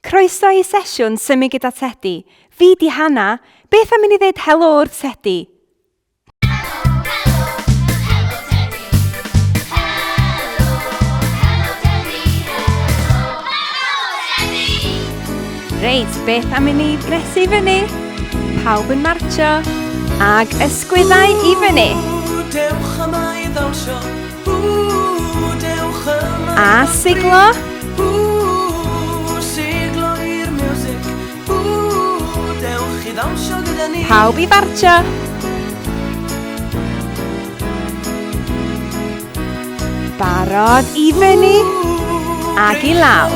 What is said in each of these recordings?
Croeso i sesiwn Symud gyda Tedi. Fi di Hanna. Beth am i ni ddweud helo wrth Tedi? Reit, beth am i ni gnesu fyny? Pawb yn martio ag ysgwyddau i fyny. Dewch yma i ddawnsio. Dewch yma A siglo. Siglo i'r music. Dewch i ddawnsio gyda ni. Pawb i fartio. Barod i fyny ag i lawr.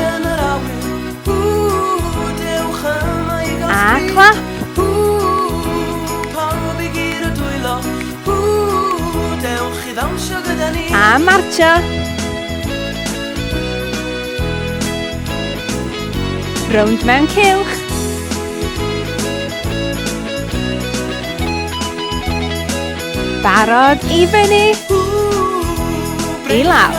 A clap. Pawb i gyd o dwylo. Dewch i ddawnsio gyda ni. A martio. Rownd mewn cylch. Barod i fyny. I lawr.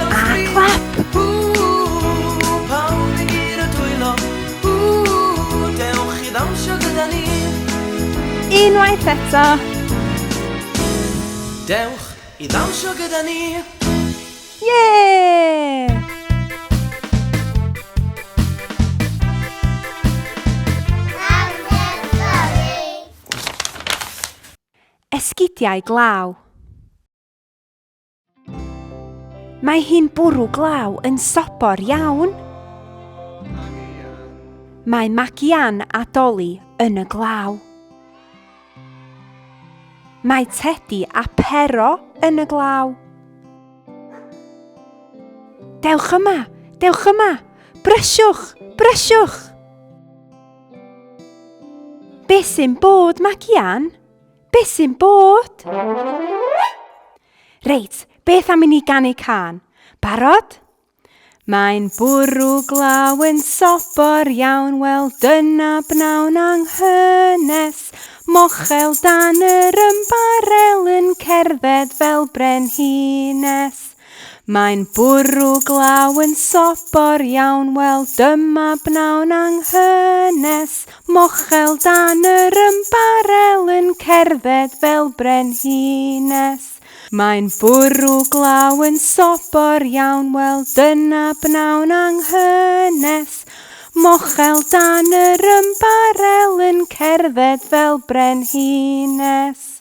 A clap. Pawb i gyd o dwylo. Dewch i ddawnsio gyda ni. Unwaith eto. Dewch i ddawnsio gyda ni. Yeah! Sgidiau Glaw. Mae hi'n bwrw glaw yn sobor iawn. Mae Magian a Dolly yn y glaw. Mae Tedi a Pero yn y glaw. Dewch yma, brysiwch, brysiwch. Be sy'n bod, Magian? Be sy'n bod? Reit, beth am i ni ganu can? Barod? Mae'n bwrw glaw yn sobor iawn, wel dyna bnawn anghynes. Mochel dan yr ymbarel yn cerdded fel brenhines. Mae'n bwrw glaw yn sobor iawn, wel dyma bnawn anghynes. Mochel dan yr ymbarel yn cerdded fel brenhines. Mae'n bwrw glaw yn sobor iawn, wel dyna bnawn anghynes. Mochel dan yr ymbarel yn cerdded fel brenhines.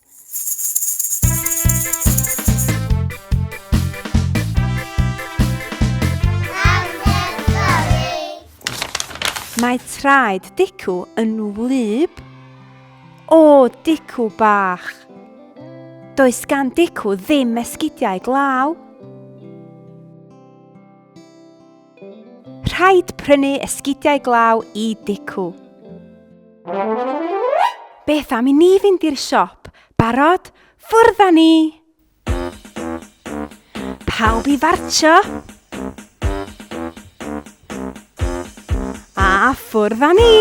Mae traed dicw yn wlyb. O, dicw bach. Does gan dicw ddim esgidiau glaw. Rhaid prynu esgidiau glaw i dicw. Beth am i ni fynd i'r siop? Barod? Ffwrdd â ni! Pawb i fartio. A ffwrdd â ni!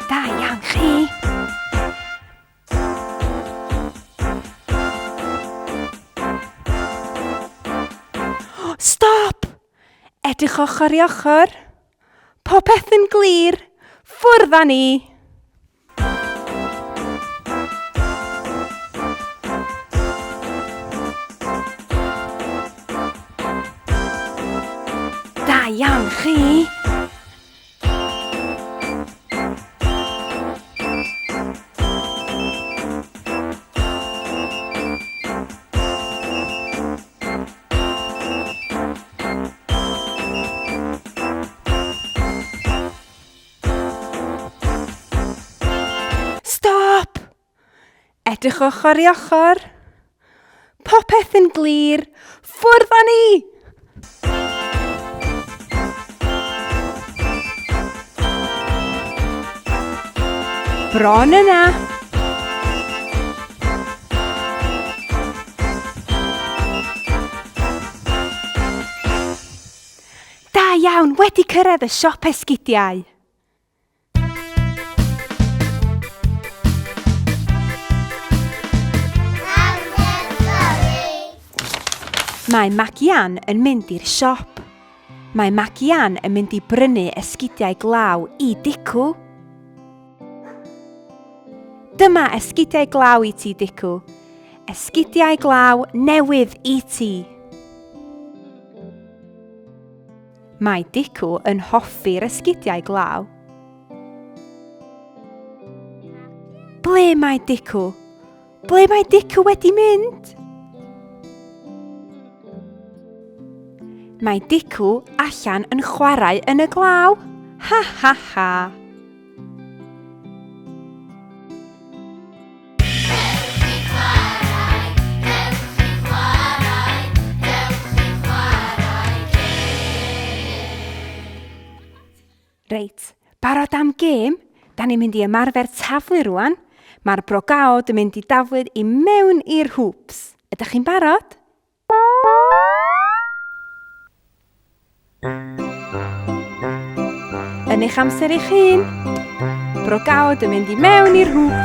Da iawn chi! Stop! Edrych ochr i ochr. Popeth yn glir. Ffwrdd â ni! Da iawn chi! Stop! Edrych ochr i ochr. Popeth yn glir. Ffwrdd â ni! Bron yna. Da iawn, wedi cyrraedd y siop esgidiau. Mae Magian yn mynd i'r siop. Mae Magian yn mynd i brynu esgidiau glaw i Dicw. Dyma esgidiau glaw i ti, Dicw. Esgidiau glaw newydd i ti. Mae Dicw yn hoffi'r esgidiau glaw. Ble mae Dicw? Ble mae Dicw wedi mynd? Mae Dicw allan yn chwarae yn y glaw. Ha ha ha. Reit, barod am gêm? Da ni'n mynd i ymarfer taflu rwan. Mae'r brogaod yn mynd i daflud i mewn i'r hwps. Ydych chi'n barod? Yn eich amser eich hun, brogaod yn mynd i mewn i'r hwp.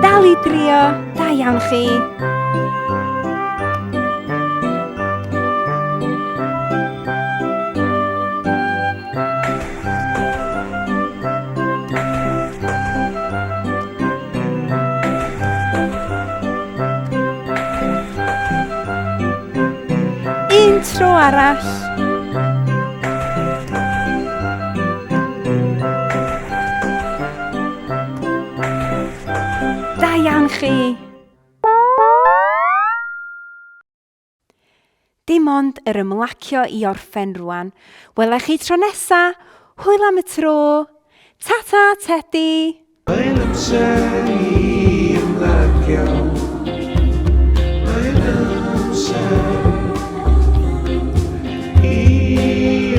Dal i drio, da iawn chi. Un tro arall. Da iawn chi. Dim ond yr ymlacio i orffen rwan. Welai chi tro nesa. Hwyl am y tro. Ta-ta, Tedi. Mae'n amser i ymlacio. Mae'n amser i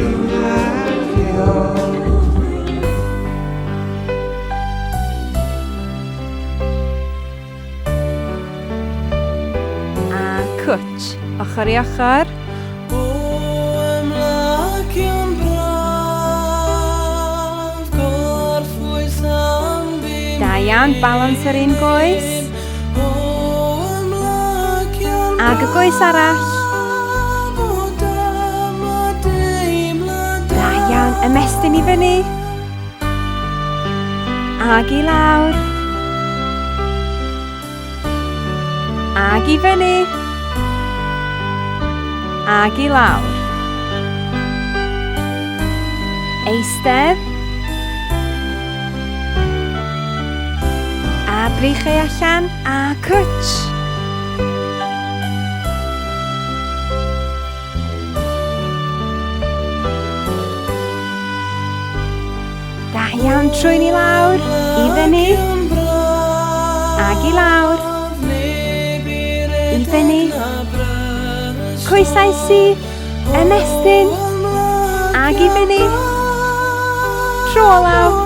ymlacio. A cwtsh, ochr i ochr. O ymlacio'n braf, gorffwys am bum. Da iawn, balans yr un goes. O ymlacio'n Ag y goes arall. braf, o dyma deimlad Da iawn, ymestyn i fyny. Ag i lawr. Ag i fyny. Ag i lawr. Eistedd. A brichau allan a cwtsh. Da iawn, trwy'n i lawr, i fyny, ag i lawr, i fyny. Coesaisu, ymestyn, ag i fyny, tro lawr.